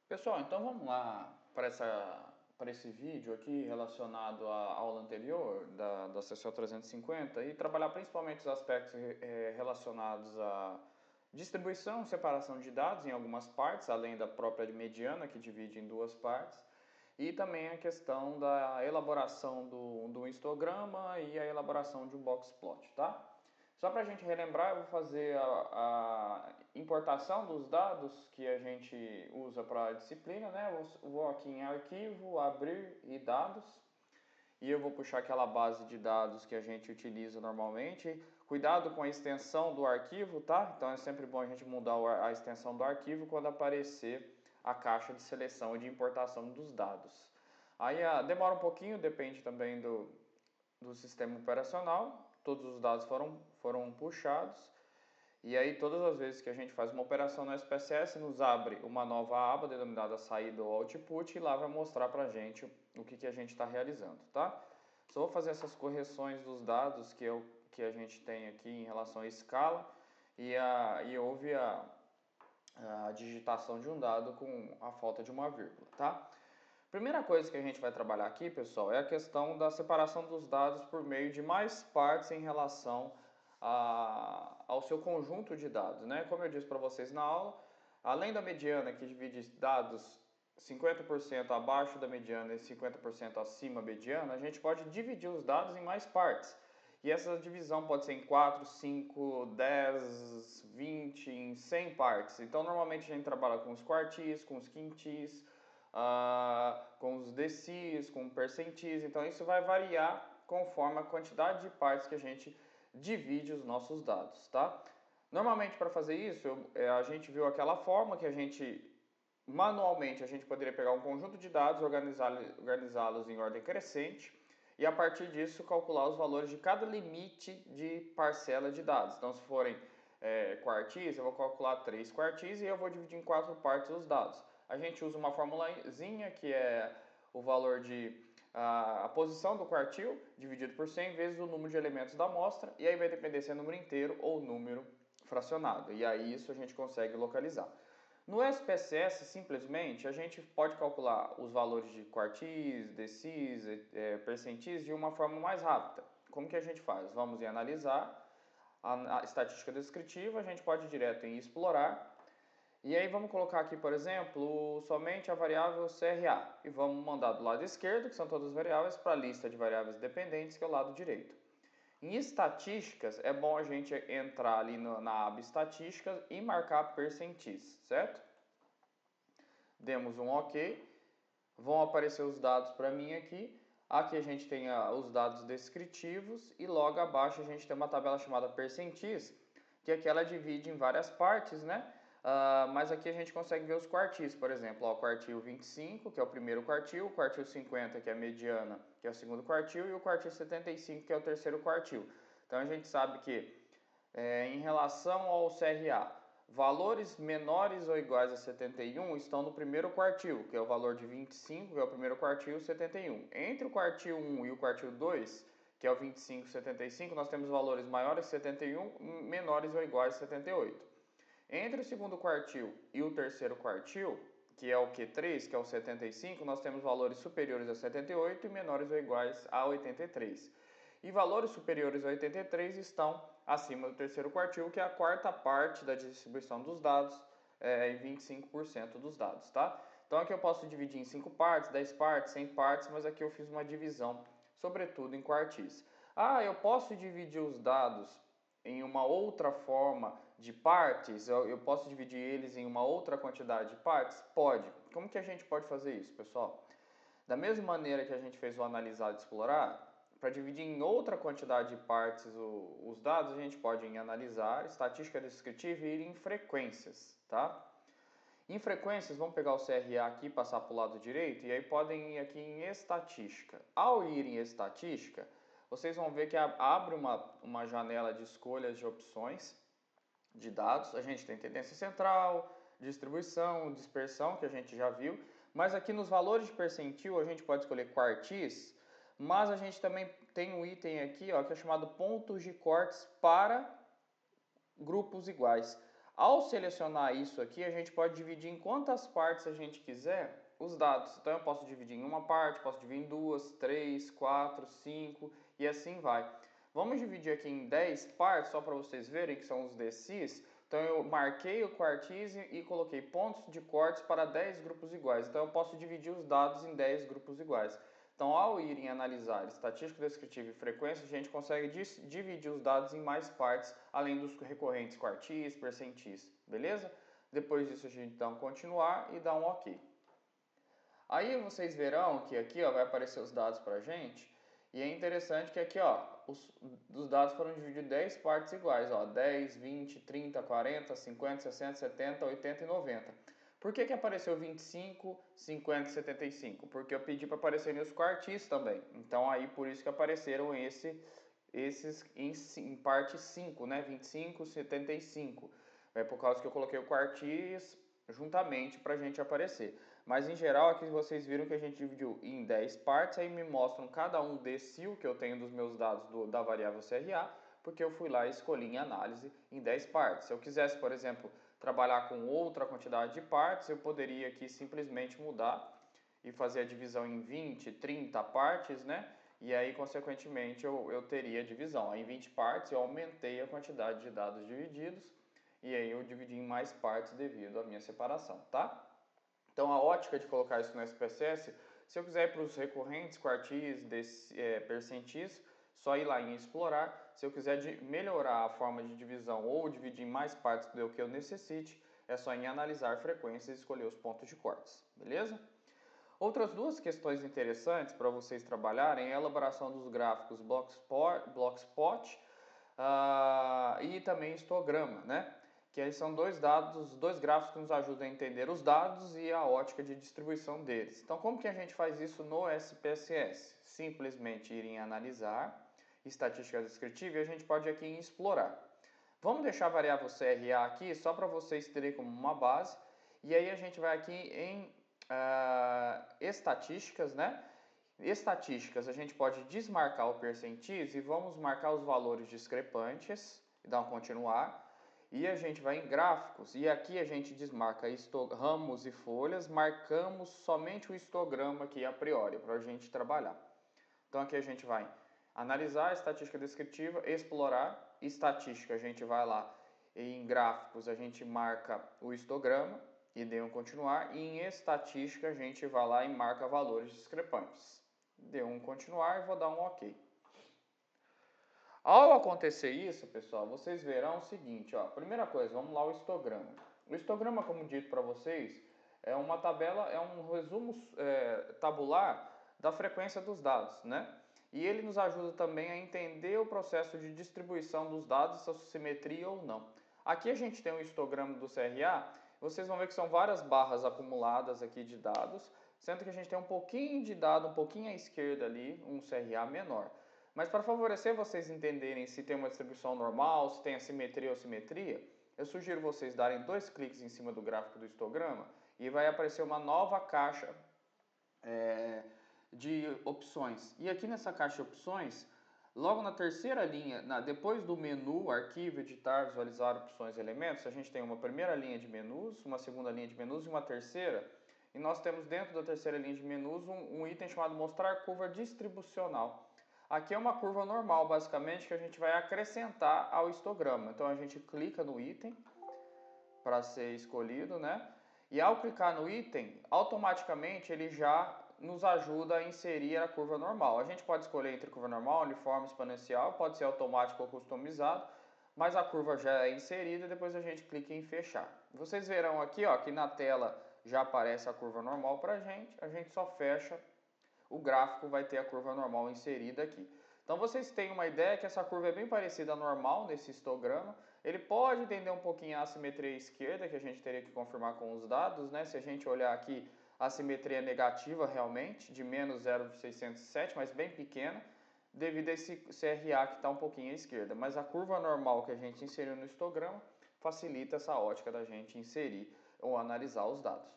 Pessoal, então vamos lá para esse vídeo aqui relacionado à aula anterior da CCO 350 e trabalhar principalmente os aspectos relacionados à distribuição e separação de dados em algumas partes, além da própria mediana, que divide em duas partes, e também a questão da elaboração do histograma e a elaboração de um box plot, tá? Só para a gente relembrar, eu vou fazer a importação dos dados que a gente usa para a disciplina, né? Eu vou aqui em arquivo, abrir e dados, e eu vou puxar aquela base de dados que a gente utiliza normalmente. Cuidado com a extensão do arquivo, tá? Então é sempre bom a gente mudar a extensão do arquivo quando aparecer a caixa de seleção e de importação dos dados. Aí demora um pouquinho, depende também do sistema operacional. Todos os dados foram puxados. E aí, todas as vezes que a gente faz uma operação no SPSS, nos abre uma nova aba denominada saída ou output e lá vai mostrar para a gente o que a gente está realizando, tá? Só vou fazer essas correções dos dados que a gente tem aqui em relação à escala e houve a digitação de um dado com a falta de uma vírgula, tá? Primeira coisa que a gente vai trabalhar aqui, pessoal, é a questão da separação dos dados por meio de mais partes em relação ao seu conjunto de dados, né? Como eu disse para vocês na aula, além da mediana que divide dados 50% abaixo da mediana e 50% acima da mediana, a gente pode dividir os dados em mais partes. E essa divisão pode ser em 4, 5, 10, 20, em 100 partes. Então, normalmente a gente trabalha com os quartis, com os quintis, com os decis, com percentis. Então, isso vai variar conforme a quantidade de partes que a gente divide os nossos dados, tá? Normalmente, para fazer isso, a gente viu aquela forma que a gente manualmente a gente poderia pegar um conjunto de dados, organizá-los em ordem crescente e a partir disso calcular os valores de cada limite de parcela de dados. Então, se forem quartis, eu vou calcular 3 quartis e eu vou dividir em 4 partes os dados. A gente usa uma formulazinha que é o valor de a posição do quartil dividido por 100 vezes o número de elementos da amostra, e aí vai depender se é número inteiro ou número fracionado, e aí isso a gente consegue localizar. No SPSS, simplesmente, a gente pode calcular os valores de quartis, decis, percentis de uma forma mais rápida. Como que a gente faz? Vamos em analisar, a estatística descritiva, a gente pode ir direto em explorar, e aí vamos colocar aqui, por exemplo, somente a variável CRA, e vamos mandar do lado esquerdo, que são todas as variáveis, para a lista de variáveis dependentes, que é o lado direito. Em estatísticas, é bom a gente entrar ali na aba estatísticas e marcar percentis, certo? Demos um OK, vão aparecer os dados para mim aqui. Aqui a gente tem os dados descritivos e logo abaixo a gente tem uma tabela chamada percentis, que aqui ela divide em várias partes, né? Mas aqui a gente consegue ver os quartis, por exemplo, ó, o quartil 25, que é o primeiro quartil, o quartil 50, que é a mediana, que é o segundo quartil, e o quartil 75, que é o terceiro quartil. Então a gente sabe que em relação ao CRA, valores menores ou iguais a 71 estão no primeiro quartil, que é o valor de 25, que é o primeiro quartil, 71. Entre o quartil 1 e o quartil 2, que é o 25 e 75, nós temos valores maiores que 71, menores ou iguais a 78. Entre o segundo quartil e o terceiro quartil, que é o Q3, que é o 75, nós temos valores superiores a 78 e menores ou iguais a 83. E valores superiores a 83 estão acima do terceiro quartil, que é a quarta parte da distribuição dos dados, em 25% dos dados, tá? Então aqui eu posso dividir em 5 partes, 10 partes, 100 partes, mas aqui eu fiz uma divisão, sobretudo em quartis. Eu posso dividir os dados em uma outra forma de partes, eu posso dividir eles em uma outra quantidade de partes? Pode. Como que a gente pode fazer isso, pessoal? Da mesma maneira que a gente fez o analisar e explorar, para dividir em outra quantidade de partes os dados, a gente pode ir em analisar, estatística descritiva e ir em frequências, tá? Em frequências, vamos pegar o CRA aqui, passar para o lado direito, e aí podem ir aqui em estatística. Ao ir em estatística, vocês vão ver que abre uma janela de escolhas de opções de dados. A gente tem tendência central, distribuição, dispersão, que a gente já viu. Mas aqui nos valores de percentil a gente pode escolher quartis, mas a gente também tem um item aqui, ó, que é chamado pontos de cortes para grupos iguais. Ao selecionar isso aqui, a gente pode dividir em quantas partes a gente quiser os dados. Então eu posso dividir em uma parte, posso dividir em duas, três, quatro, cinco e assim vai. Vamos dividir aqui em 10 partes, só para vocês verem que são os DCs. Então eu marquei o quartize e coloquei pontos de cortes para 10 grupos iguais. Então eu posso dividir os dados em 10 grupos iguais. Então, ao irem analisar estatística descritiva e frequência, a gente consegue dividir os dados em mais partes, além dos recorrentes quartis, percentis, beleza? Depois disso, a gente dá um continuar e dá um OK. Aí vocês verão que aqui ó, vai aparecer os dados para a gente, e é interessante que aqui ó, os dados foram divididos em 10 partes iguais, ó, 10, 20, 30, 40, 50, 60, 70, 80 e 90. Por que apareceu 25, 50 e 75? Porque eu pedi para aparecerem os quartis também. Então aí por isso que apareceram esses em parte 5, né? 25, 75. É por causa que eu coloquei o quartis juntamente para a gente aparecer. Mas em geral aqui vocês viram que a gente dividiu em 10 partes, aí me mostram cada um decil que eu tenho dos meus dados da variável CRA, porque eu fui lá e escolhi em análise em 10 partes. Se eu quisesse, por exemplo, trabalhar com outra quantidade de partes, eu poderia aqui simplesmente mudar e fazer a divisão em 20, 30 partes, né? E aí, consequentemente, eu teria a divisão. Aí, em 20 partes, eu aumentei a quantidade de dados divididos e aí eu dividi em mais partes devido à minha separação, tá? Então, a ótica de colocar isso no SPSS, se eu quiser ir para os recorrentes, quartis, percentis, só ir lá em explorar. Se eu quiser melhorar a forma de divisão ou dividir em mais partes do que eu necessite, é só em analisar frequências e escolher os pontos de cortes, beleza? Outras duas questões interessantes para vocês trabalharem é a elaboração dos gráficos Blockspot e também histograma, né? Que aí são dois gráficos que nos ajudam a entender os dados e a ótica de distribuição deles. Então, como que a gente faz isso no SPSS? Simplesmente ir em analisar, estatística descritiva, e a gente pode ir aqui em explorar. Vamos deixar a variável CRA aqui só para vocês terem como uma base, e aí a gente vai aqui em estatísticas, né? Estatísticas, a gente pode desmarcar o percentis e vamos marcar os valores discrepantes, e dar um continuar. E a gente vai em gráficos e aqui a gente desmarca ramos e folhas, marcamos somente o histograma aqui a priori para a gente trabalhar. Então aqui a gente vai analisar a estatística descritiva, explorar, estatística a gente vai lá em gráficos, a gente marca o histograma e dê um continuar, e em estatística a gente vai lá e marca valores discrepantes. Deu um continuar e vou dar um OK. Ao acontecer isso, pessoal, vocês verão o seguinte, ó. Primeira coisa, vamos lá o histograma. O histograma, como dito para vocês, é uma tabela, é um resumo tabular da frequência dos dados, né? E ele nos ajuda também a entender o processo de distribuição dos dados, se a simetria ou não. Aqui a gente tem o histograma do CRA, vocês vão ver que são várias barras acumuladas aqui de dados, sendo que a gente tem um pouquinho de dado, um pouquinho à esquerda ali, um CRA menor. Mas para favorecer vocês entenderem se tem uma distribuição normal, se tem assimetria ou simetria, eu sugiro vocês darem 2 cliques em cima do gráfico do histograma e vai aparecer uma nova caixa de opções. E aqui nessa caixa de opções, logo na terceira linha, depois do menu, arquivo, editar, visualizar opções e elementos, a gente tem uma primeira linha de menus, uma segunda linha de menus e uma terceira. E nós temos dentro da terceira linha de menus um item chamado mostrar curva distribucional. Aqui é uma curva normal, basicamente, que a gente vai acrescentar ao histograma. Então a gente clica no item para ser escolhido, né? E ao clicar no item, automaticamente ele já nos ajuda a inserir a curva normal. A gente pode escolher entre curva normal, uniforme, exponencial, pode ser automático ou customizado, mas a curva já é inserida e depois a gente clica em fechar. Vocês verão aqui, ó, que na tela já aparece a curva normal para a gente só fecha, o gráfico vai ter a curva normal inserida aqui. Então vocês têm uma ideia que essa curva é bem parecida à normal nesse histograma. Ele pode tender um pouquinho à assimetria esquerda, que a gente teria que confirmar com os dados, né? Se a gente olhar aqui, a assimetria é negativa realmente, de menos 0,607, mas bem pequena, devido a esse CRA que está um pouquinho à esquerda. Mas a curva normal que a gente inseriu no histograma facilita essa ótica da gente inserir ou analisar os dados.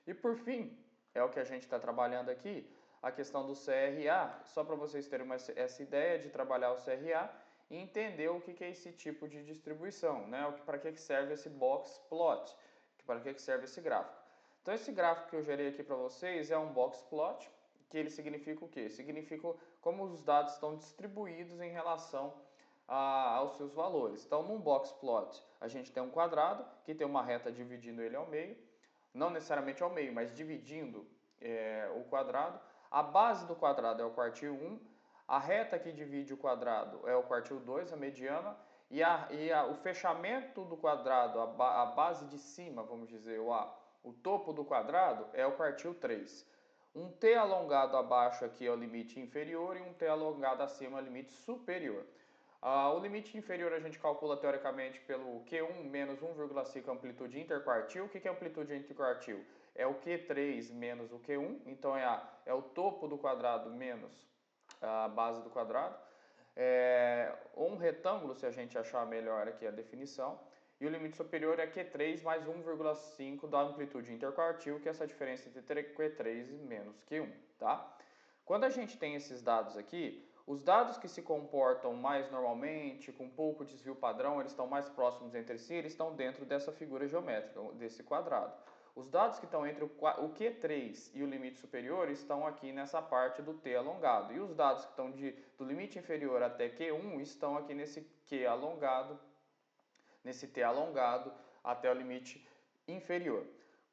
E por fim, é o que a gente está trabalhando aqui, a questão do CRA, só para vocês terem essa ideia de trabalhar o CRA, e entender o que é esse tipo de distribuição, né? Para que serve esse box plot, para que serve esse gráfico. Então esse gráfico que eu gerei aqui para vocês é um box plot, que ele significa o quê? Significa como os dados estão distribuídos em relação aos seus valores. Então num box plot a gente tem um quadrado que tem uma reta dividindo ele ao meio, não necessariamente ao meio, mas dividindo o quadrado. A base do quadrado é o quartil 1, a reta que divide o quadrado é o quartil 2, a mediana, e o fechamento do quadrado, a base de cima, vamos dizer, o topo do quadrado é o quartil 3. Um T alongado abaixo aqui é o limite inferior e um T alongado acima é o limite superior. O limite inferior a gente calcula teoricamente pelo Q1 menos 1,5 amplitude interquartil. O que é amplitude interquartil? É o Q3 menos o Q1, então é o topo do quadrado menos a base do quadrado. Ou um retângulo, se a gente achar melhor aqui a definição. E o limite superior é Q3 mais 1,5 da amplitude interquartil, que é essa diferença entre Q3 e menos Q1, tá? Quando a gente tem esses dados aqui, os dados que se comportam mais normalmente, com pouco desvio padrão, eles estão mais próximos entre si, eles estão dentro dessa figura geométrica, desse quadrado. Os dados que estão entre o Q3 e o limite superior estão aqui nessa parte do T alongado. E os dados que estão do limite inferior até Q1 estão aqui nesse Q alongado, nesse T alongado até o limite inferior.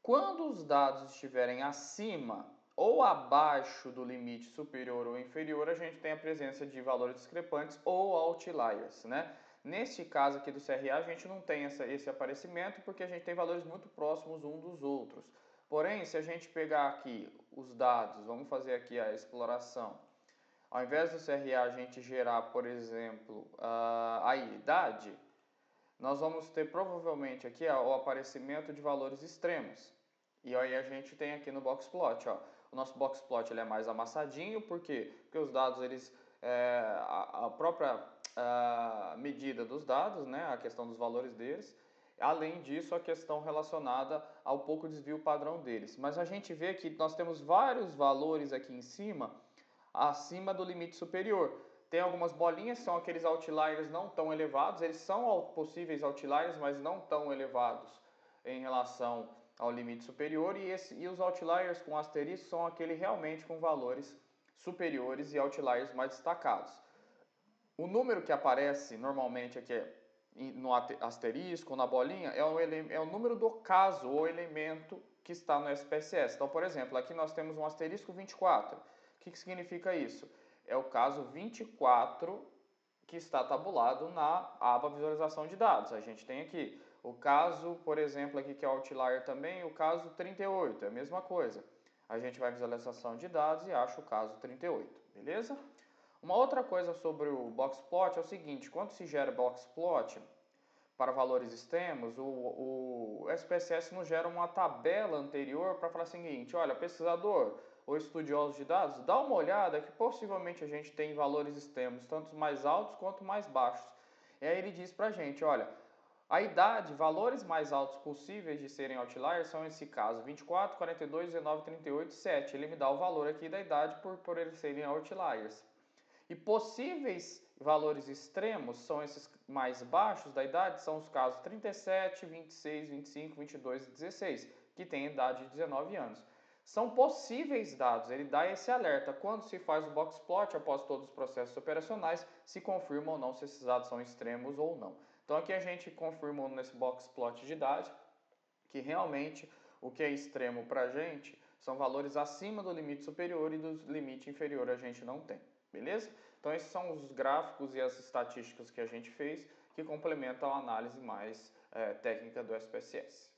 Quando os dados estiverem acima ou abaixo do limite superior ou inferior, a gente tem a presença de valores discrepantes ou outliers, né? Neste caso aqui do CRA, a gente não tem esse aparecimento porque a gente tem valores muito próximos uns dos outros. Porém, se a gente pegar aqui os dados, vamos fazer aqui a exploração. Ao invés do CRA a gente gerar, por exemplo, a idade, nós vamos ter provavelmente aqui o aparecimento de valores extremos. E aí a gente tem aqui no box plot, ó, o nosso box plot ele é mais amassadinho, por quê? Porque os dados, a própria medida dos dados, né, a questão dos valores deles, além disso a questão relacionada ao pouco desvio padrão deles. Mas a gente vê que nós temos vários valores aqui em cima, acima do limite superior. Tem algumas bolinhas, são aqueles outliers não tão elevados, eles são possíveis outliers, mas não tão elevados em relação ao limite superior, e os outliers com asterisco são aquele realmente com valores superiores e outliers mais destacados. O número que aparece normalmente aqui no asterisco, na bolinha, é o número do caso ou elemento que está no SPSS. Então, por exemplo, aqui nós temos um asterisco 24. O que significa isso? É o caso 24 que está tabulado na aba visualização de dados. A gente tem aqui o caso, por exemplo, aqui que é o outlier também, o caso 38, é a mesma coisa. A gente vai em visualização de dados e acha o caso 38, beleza? Uma outra coisa sobre o box plot é o seguinte, quando se gera box plot para valores extremos, o SPSS nos gera uma tabela anterior para falar o seguinte, olha, pesquisador ou estudioso de dados, dá uma olhada que possivelmente a gente tem valores extremos, tanto mais altos quanto mais baixos. E aí ele diz para a gente, olha, a idade, valores mais altos possíveis de serem outliers são esse caso, 24, 42, 19, 38, 7. Ele me dá o valor aqui da idade por eles serem outliers. E possíveis valores extremos são esses mais baixos da idade, são os casos 37, 26, 25, 22 e 16, que têm idade de 19 anos. São possíveis dados, ele dá esse alerta quando se faz o box plot após todos os processos operacionais, se confirma ou não se esses dados são extremos ou não. Então aqui a gente confirmou nesse box plot de idade que realmente o que é extremo para a gente são valores acima do limite superior e do limite inferior a gente não tem. Beleza? Então esses são os gráficos e as estatísticas que a gente fez que complementam a análise mais técnica do SPSS.